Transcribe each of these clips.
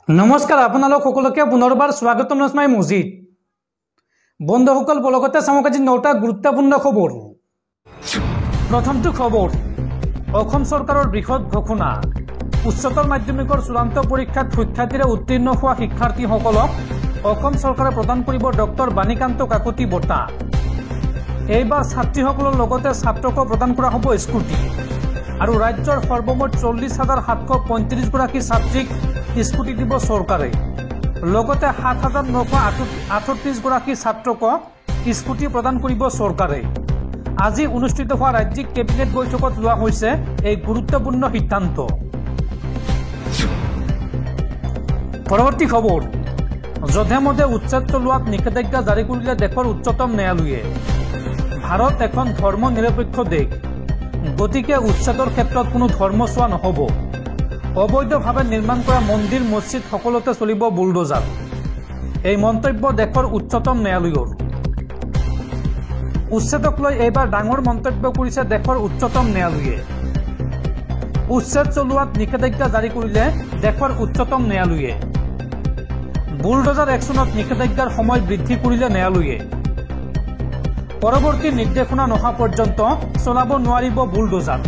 নমস্কাৰ আপোনালোক সকলোকে পুনৰবাৰ স্বাগতম নস্মাই মজিদ বন্ধুসকল বলগতে চামক আজি 9টা গুৰুত্বপূৰ্ণ খবৰ। প্ৰথমটো খবৰ, অসম চৰকাৰৰ বৃহৎ ঘোষণা, উচ্চতৰ মাধ্যমিকৰ চূড়ান্ত পৰীক্ষাত সুখ্যাতিৰে উত্তীৰ্ণ হোৱা শিক্ষাৰ্থীসকলক অসম চৰকাৰে প্ৰদান কৰিব ডক্টৰ বাণীকান্ত কাকতি বঁটা। এইবাৰ ছাত্ৰীসকলৰ লগতে ছাত্ৰকো প্ৰদান কৰা হ'ব স্কুটি আৰু ৰাজ্যৰ সৰ্বমুঠ 40,735 গৰাকী ছাত্ৰীক স্কুটি দিব চৰকাৰে। লগতে 7,938 গৰাকী ছাত্ৰক স্কুটি প্ৰদান কৰিব চৰকাৰে। আজি অনুষ্ঠিত হোৱা ৰাজ্যিক কেবিনেট বৈঠকত লোৱা হৈছে এই গুৰুত্বপূৰ্ণ সিদ্ধান্ত। পৰৱৰ্তী খবৰ, যধে মধে উচ্ছেদ চলোৱাত নিষেধাজ্ঞা জাৰি কৰিলে দেশৰ উচ্চতম ন্যায়ালয়ে। ভাৰত এখন ধৰ্ম নিৰপেক্ষ দেশ, গতিকে উচ্ছেদৰ ক্ষেত্ৰত কোনো ধৰ্ম চোৱা নহ'ব। অবৈধভাৱে নিৰ্মাণ কৰা মন্দিৰ মছজিদ সকলোতে চলিব বুলডোজাৰ। এই মন্তব্য দেশৰ উচ্চতম ন্যায়ালয়ৰ। উচ্ছেদক লৈ এইবাৰ ডাঙৰ মন্তব্য কৰিছে দেশৰ উচ্চতম ন্যায়ালয়ে। উচ্ছেদ চলোৱাত নিষেধাজ্ঞা জাৰি কৰিলে দেশৰ উচ্চতম ন্যায়ালয়ে। বুলডোজাৰ একশ্যনত নিষেধাজ্ঞাৰ সময় বৃদ্ধি কৰিলে ন্যায়ালয়ে। পৰৱৰ্তী নিৰ্দেশনা নহা পৰ্যন্ত চলাব নোৱাৰিব বুলডোজাৰ।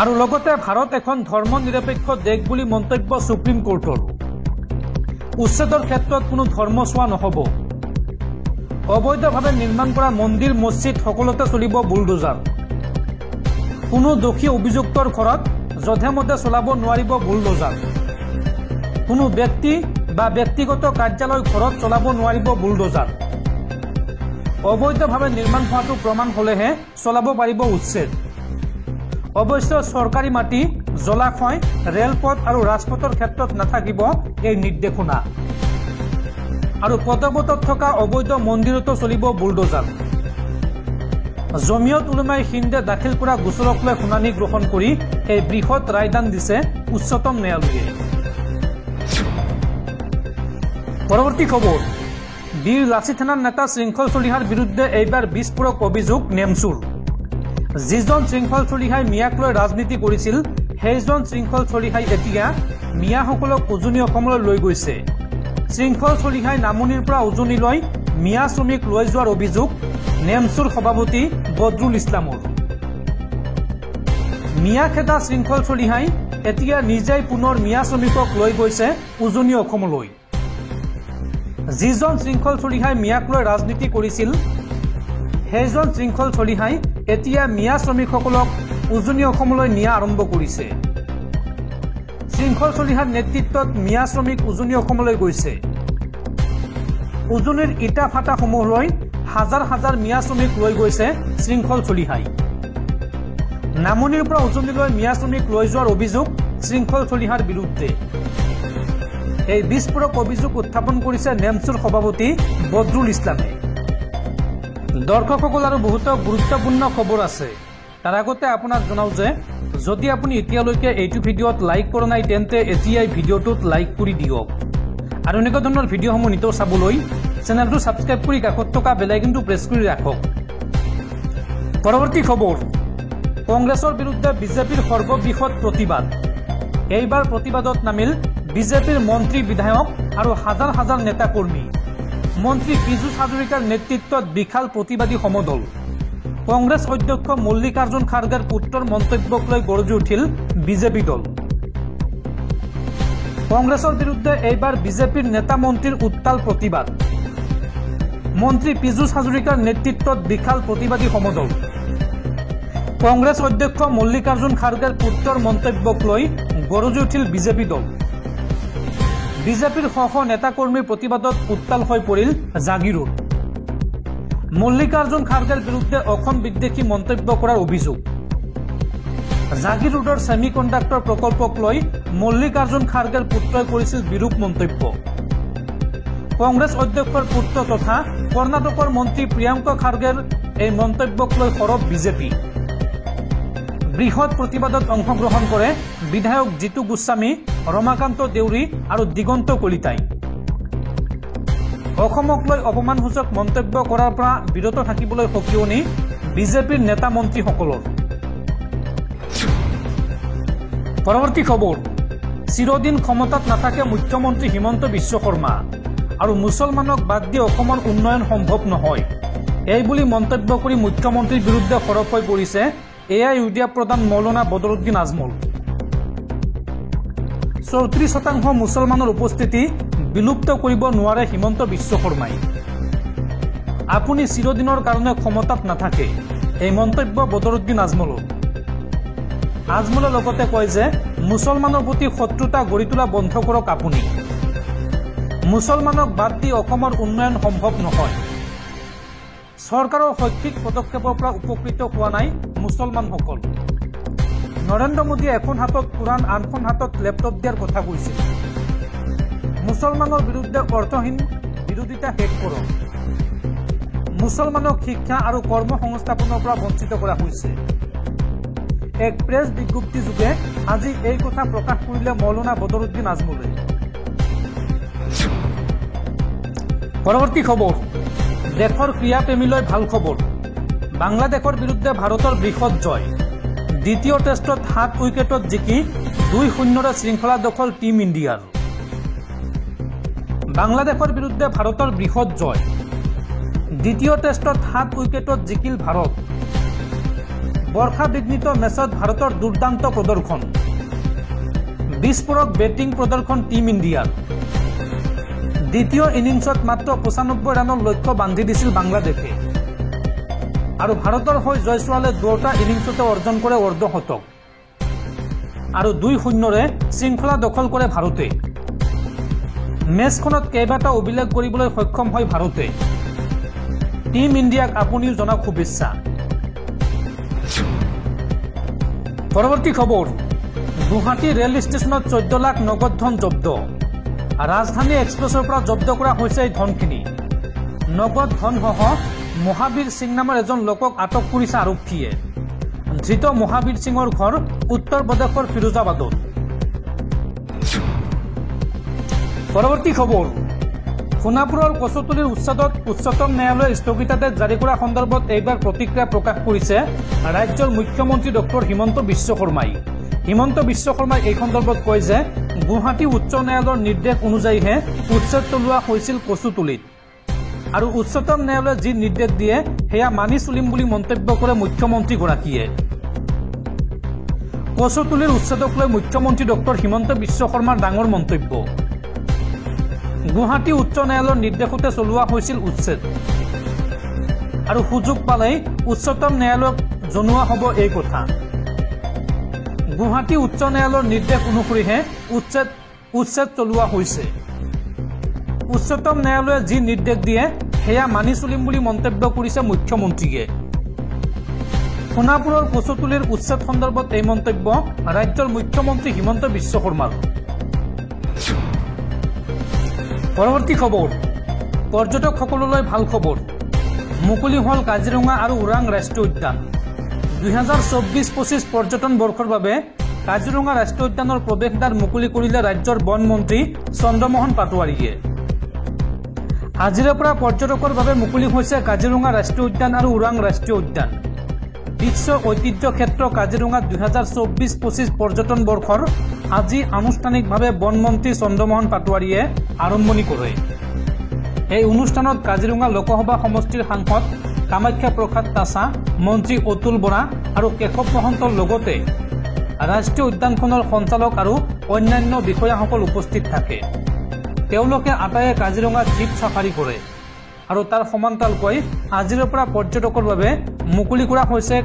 আৰু লগতে ভাৰত এখন ধৰ্ম নিৰপেক্ষ দেশ বুলি মন্তব্য সুপ্ৰিম কোৰ্টৰ। উচ্ছেদৰ ক্ষেত্ৰত কোনো ধৰ্ম চোৱা নহ'ব। অবৈধভাৱে নিৰ্মাণ কৰা মন্দিৰ মছজিদ সকলোতে চলিব বুলডোজাৰ। কোনো দোষী অভিযুক্তৰ ঘৰত যধে মধে চলাব নোৱাৰিব বুলডোজাৰ। কোনো ব্যক্তি বা ব্যক্তিগত কাৰ্যালয় ঘৰত চলাব নোৱাৰিব বুলডোজাৰ। অবৈধভাৱে নিৰ্মাণ হোৱাটো প্ৰমাণ হ'লেহে চলাব পাৰিব উচ্ছেদ। অৱশ্যে চৰকাৰী মাটি, জলাশয়, ৰেলপথ আৰু ৰাজপথৰ ক্ষেত্ৰত নাথাকিব এই নিৰ্দেশনা। আৰু পদবতত থকা অবৈধ মন্দিৰতো চলিব বুলডোজাৰ। জমিয়ত উলেমাই হিন্দে দাখিল কৰা গোচৰক লৈ শুনানি গ্ৰহণ কৰি এই বৃহৎ ৰায়দান দিছে উচ্চতম ন্যায়ালয়ে। পৰৱৰ্তী খবৰ, বীৰ লাচি থানাৰ নেতা শৃংখল চলিহাৰ বিৰুদ্ধে এইবাৰ বিস্ফোৰক অভিযোগ নেমচুৰ। যিজন শৃংখল চলিহাই মিয়াক লৈ ৰাজনীতি কৰিছিল, সেইজন শৃংখল চলিহাই এতিয়া মিয়াসকলক উজনি অসমলৈ লৈ গৈছে। শৃংখল চলিহাই নামনিৰ পৰা উজনিলৈ মিয়া শ্ৰমিক লৈ যোৱাৰ অভিযোগ নেমচুৰ সভাপতি বদৰুল ইছলামৰ। মিয়া খেদা শৃংখল চলিহাই এতিয়া নিজেই পুনৰ মিয়া শ্ৰমিকক লৈ গৈছে উজনি অসমলৈ। যিজন শৃংখল চলিহাই মিয়াক লৈ ৰাজনীতি কৰিছিল, সেইজন শৃংখল চলিহাই এতিয়া মিয়া শ্ৰমিকসকলক উজনি অসমলৈ নিয়া আৰম্ভ কৰিছে। শৃংখল চলিহাৰ নেতৃত্বত মিয়া শ্ৰমিক উজনি অসমলৈ গৈছে। উজনিৰ ইটা ফাটাসমূহলৈ হাজাৰ হাজাৰ মিয়া শ্ৰমিক লৈ গৈছে শৃংখল চলিহাই। নামনিৰ পৰা উজনিলৈ মিয়া শ্ৰমিক লৈ যোৱাৰ অভিযোগ শৃংখল চলিহাৰ বিৰুদ্ধে। এই বিস্ফোৰক অভিযোগ উত্থাপন কৰিছে নেমচুৰ সভাপতি বদৰুল ইছলামে। দৰ্শকসকল আৰু বহুতো গুৰুত্বপূৰ্ণ খবৰ আছে। তাৰ আগতে আপোনাক জনাওঁ যে যদি আপুনি এতিয়ালৈকে এইটো ভিডিঅ'ত লাইক কৰা নাই তেন্তে এতিয়াই ভিডিঅ'টোত লাইক কৰি দিয়ক। আৰু এনেকুৱা ধৰণৰ ভিডিঅ'সমূহ নিতৌ চাবলৈ চেনেলটো ছাবস্ক্ৰাইব কৰি কাষত থকা বেল আইকনটো প্ৰেছ কৰি ৰাখক। পৰৱৰ্তী খবৰ, কংগ্ৰেছৰ বিৰুদ্ধে বিজেপিৰ সৰ্ববৃহৎ প্ৰতিবাদ। এইবাৰ প্ৰতিবাদত নামিল বিজেপিৰ মন্ত্ৰী, বিধায়ক আৰু হাজাৰ হাজাৰ নেতাকৰ্মী। মন্ত্ৰী পীযুষ হাজৰিকাৰ নেতৃত্বত বিশাল প্ৰতিবাদী সমদল। কংগ্ৰেছ অধ্যক্ষ মল্লিকাৰ্জুন খাৰ্গেৰ পুত্ৰৰ মন্তব্যক লৈ গৰজি উঠিল বিজেপি দল। কংগ্ৰেছৰ বিৰুদ্ধে এইবাৰ বিজেপিৰ নেতা মন্ত্ৰীৰ উত্তাল প্ৰতিবাদ। মন্ত্ৰী পীযুষ হাজৰিকাৰ নেতৃত্বত বিশাল প্ৰতিবাদী সমদল। কংগ্ৰেছ অধ্যক্ষ মল্লিকাৰ্জুন খাৰ্গেৰ পুত্ৰৰ মন্তব্যক লৈ গৰজি উঠিল বিজেপি দল। বিজেপিৰ শ শ নেতাকৰ্মীৰ প্ৰতিবাদত উত্তাল হৈ পৰিল জাগিৰোড। মল্লিকাৰ্জুন খাৰ্গেৰ বিৰুদ্ধে অসম বিদ্বেষী মন্তব্য কৰাৰ অভিযোগ। জাগিৰোডৰ ছেমি কণ্ডাক্টৰ প্ৰকল্পক লৈ মল্লিকাৰ্জুন খাৰ্গেৰ পুত্ৰই কৰিছিল বিৰূপ মন্তব্য। কংগ্ৰেছ অধ্যক্ষৰ পুত্ৰ তথা কৰ্ণাটকৰ মন্ত্ৰী প্ৰিয়ংকা খাৰ্গেৰ এই মন্তব্যক লৈ সৰব বিজেপি। বৃহৎ প্ৰতিবাদত অংশগ্ৰহণ কৰে বিধায়ক জিতু গোস্বামী, ৰমাকান্ত দেউৰী আৰু দিগন্ত কলিতাই। অসমক লৈ অপমানসূচক মন্তব্য কৰাৰ পৰা বিৰত থাকিবলৈ সকিয়নি বিজেপিৰ নেতা মন্ত্ৰীসকলৰ। পৰৱৰ্তী খবৰ, চিৰদিন ক্ষমতাত নাথাকে মুখ্যমন্ত্ৰী হিমন্ত বিশ্ব শৰ্মা আৰু মুছলমানক বাদ দি অসমৰ উন্নয়ন সম্ভৱ নহয় এইবুলি মন্তব্য কৰি মুখ্যমন্ত্ৰীৰ বিৰুদ্ধে সৰব হৈ পৰিছে AIUDF প্ৰধান মৌলানা বদৰুদ্দিন আজমল 34% মুছলমানৰ উপস্থিতি বিলুপ্ত কৰিব নোৱাৰে হিমন্ত বিশ্ব শৰ্মাই আপুনি চিৰদিনৰ কাৰণে ক্ষমতাত নাথাকে এই মন্তব্য বদৰুদ্দিন আজমলৰ আজমলে লগতে কয় যে মুছলমানৰ প্ৰতি শত্ৰুতা গঢ়ি তোলা বন্ধ কৰক আপুনি মুছলমানক বাদ দি অসমৰ উন্নয়ন সম্ভৱ নহয় চৰকাৰৰ শৈক্ষিক পদক্ষেপৰ পৰা উপকৃত হোৱা নাই মুছলমানসকল নৰেন্দ্ৰ মোদীয়ে এখন হাতত কুৰাণ আনখন হাতত লেপটপ দিয়াৰ কথা কৈছে মুছলমানৰ বিৰুদ্ধে অৰ্থহীন বিৰোধিতা শেষ কৰক মুছলমানক শিক্ষা আৰু কৰ্ম সংস্থাপনৰ পৰা বঞ্চিত কৰা হৈছে এক প্ৰেছ বিজ্ঞপ্তি যোগে আজি এই কথা প্ৰকাশ কৰিলে মৌলানা বদৰুদ্দিন আজমলে পৰৱৰ্তী খবৰ দেশৰ ক্ৰীড়াপ্ৰেমীলৈ ভাল খবৰ বাংলাদেশৰ বিৰুদ্ধে ভাৰতৰ বৃহৎ জয় দ্বিতীয় টেষ্টত 7 উইকেটত জিকি 2-0 শৃংখলা দখল টিম ইণ্ডিয়াৰ বাংলাদেশৰ বিৰুদ্ধে ভাৰতৰ বৃহৎ জয় দ্বিতীয় টেষ্টত 7 উইকেটত জিকিল ভাৰত বৰ্ষা বিঘ্নিত মেচত ভাৰতৰ দুৰ্দান্ত প্ৰদৰ্শন বিস্ফোৰক বেটিং প্ৰদৰ্শন টিম ইণ্ডিয়াৰ দ্বিতীয় ইনিংছত মাত্ৰ 95 ৰানৰ লক্ষ্য বান্ধি দিছিল বাংলাদেশে আৰু ভাৰতৰ হৈ জয়ছোৱালে দুটা ইনিংছতে অৰ্জন কৰে অৰ্ধশতক আৰু 2-0 শৃংখলা দখল কৰে ভাৰতে মেচখনত কেইবাটা অভিলেখ কৰিবলৈ সক্ষম হয় ভাৰতে টিম ইণ্ডিয়াক আপুনিও জনাওক শুভেচ্ছা পৰৱৰ্তী খবৰ গুৱাহাটী ৰেল ষ্টেচনত 14 লাখ নগদ ধন জব্দ ৰাজধানী এক্সপ্ৰেছৰ পৰা জব্দ কৰা হৈছে এই ধনখিনি নগদ ধনসহ মহাবীৰ সিং নামৰ এজন লোকক আটক কৰিছে আৰক্ষীয়ে ধৃত মহাবীৰ সিঙৰ ঘৰ উত্তৰ প্ৰদেশৰ ফিৰোজাবাদত পৰৱৰ্তী খবৰ সোণাপুৰৰ কচুতলিৰ উচ্ছেদত উচ্চতম ন্যায়ালয়ে স্থগিতাদেশ জাৰি কৰা সন্দৰ্ভত এইবাৰ প্ৰতিক্ৰিয়া প্ৰকাশ কৰিছে ৰাজ্যৰ মুখ্যমন্ত্ৰী ডক্টৰ হিমন্ত বিশ্ব শৰ্মাই হিমন্ত বিশ্ব শৰ্মাই এই সন্দৰ্ভত কয় যে গুৱাহাটী উচ্চ ন্যায়ালয়ৰ নিৰ্দেশ অনুযায়ীহে উচ্ছেদ চলোৱা হৈছিল কচুতলিত আৰু উচ্চতম ন্যায়ালয়ে যি নিৰ্দেশ দিয়ে সেয়া মানি চলিম বুলি মন্তব্য কৰে মুখ্যমন্ত্ৰীগৰাকীয়ে কচুতলিৰ উচ্ছেদক লৈ মুখ্যমন্ত্ৰী ডক্টৰ হিমন্ত বিশ্ব শৰ্মাৰ ডাঙৰ মন্তব্য গুৱাহাটী উচ্চ ন্যায়ালয়ৰ নিৰ্দেশতে চলোৱা হৈছিল উচ্ছেদ আৰু সুযোগ পালেই উচ্চতম ন্যায়ালয়ক জনোৱা হ'ব এই কথা গুৱাহাটী উচ্চ ন্যায়ালয়ৰ নিৰ্দেশ অনুসৰিহে উচ্ছেদ চলোৱা হৈছে উচ্চতম ন্যায়ালয়ে যি নিৰ্দেশ দিয়ে সেয়া মানি চলিম বুলি মন্তব্য কৰিছে মুখ্যমন্ত্ৰীয়ে সোণাপুৰৰ কচুতলিৰ উচ্ছেদ সন্দৰ্ভত এই মন্তব্য ৰাজ্যৰ মুখ্যমন্ত্ৰী হিমন্ত বিশ্ব শৰ্মাৰ পৰৱৰ্তী খবৰ পৰ্যটকসকললৈ ভাল খবৰ মুকলি হল কাজিৰঙা আৰু ওৰাং ৰাষ্ট্ৰীয় উদ্যান 2024-25 পৰ্যটন বৰ্ষৰ বাবে কাজিৰঙা ৰাষ্ট্ৰীয় উদ্যানৰ প্ৰৱেশদ্বাৰ মুকলি কৰিলে ৰাজ্যৰ বন মন্ত্ৰী চন্দ্ৰমোহন পাটোৱাৰীয়ে আজিৰে পৰা পৰ্যটকৰ বাবে মুকলি হৈছে কাজিৰঙা ৰাষ্ট্ৰীয় উদ্যান আৰু ওৰাং ৰাষ্ট্ৰীয় উদ্যান বিশ্ব ঐতিহ্য ক্ষেত্ৰ কাজিৰঙা 2024-25 পৰ্যটন বৰ্ষৰ আজি আনুষ্ঠানিকভাৱে বন মন্ত্ৰী চন্দ্ৰমোহন পাটোৱাৰীয়ে আৰম্ভণি কৰে এই অনুষ্ঠানত কাজিৰঙা লোকসভা সমষ্টিৰ সাংসদ কামাখ্যা প্ৰসাদ তাছা মন্ত্ৰী অতুল বৰা আৰু কেশৱ মহন্তৰ লগতে ৰাষ্ট্ৰীয় উদ্যানখনৰ সঞ্চালক আৰু অন্যান্য বিষয়াসকল উপস্থিত থাকে তেওঁলোকে আটায়ে কাজিৰঙাত জীপ সাফাৰী কৰে আৰু তাৰ সমান্তৰালকৈ আজিৰ পৰা পৰ্যটকৰ বাবে মুকলি কৰা হৈছে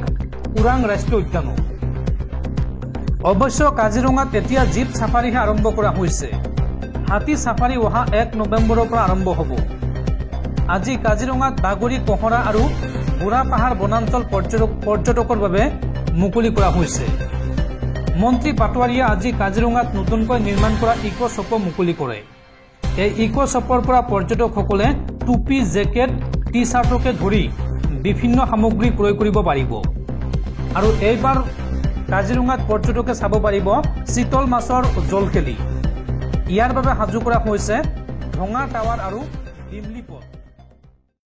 ওৰাং ৰাষ্ট্ৰীয় উদ্যানো অৱশ্য কাজিৰঙাত এতিয়া জীপ সাফাৰীহে আৰম্ভ কৰা হৈছে হাতী সাফাৰী অহা 1 নৱেম্বৰৰ পৰা আৰম্ভ হ'ব আজি কাজিৰঙাত বাগৰি কহৰা আৰু বুঢ়া পাহাৰ বনাঞ্চল পৰ্যটকৰ বাবে মুকলি কৰা হৈছে মন্ত্ৰী পাটোৱাৰীয়ে আজি কাজিৰঙাত নতুনকৈ নিৰ্মাণ কৰা ইকো শ্বপ মুকলি কৰে এই ইকো শ্বপৰ পৰা পৰ্যটকসকলে টুপি জেকেট টি-শাৰ্টকে ধৰি বিভিন্ন সামগ্ৰী ক্ৰয় কৰিব পাৰিব আৰু এইবাৰ কাজিৰঙাত পৰ্যটকে চাব পাৰিব শীতল মাছৰ জলকেলি ইয়াৰ বাবে সাজু কৰা হৈছে ঢঙা টাৱাৰ আৰু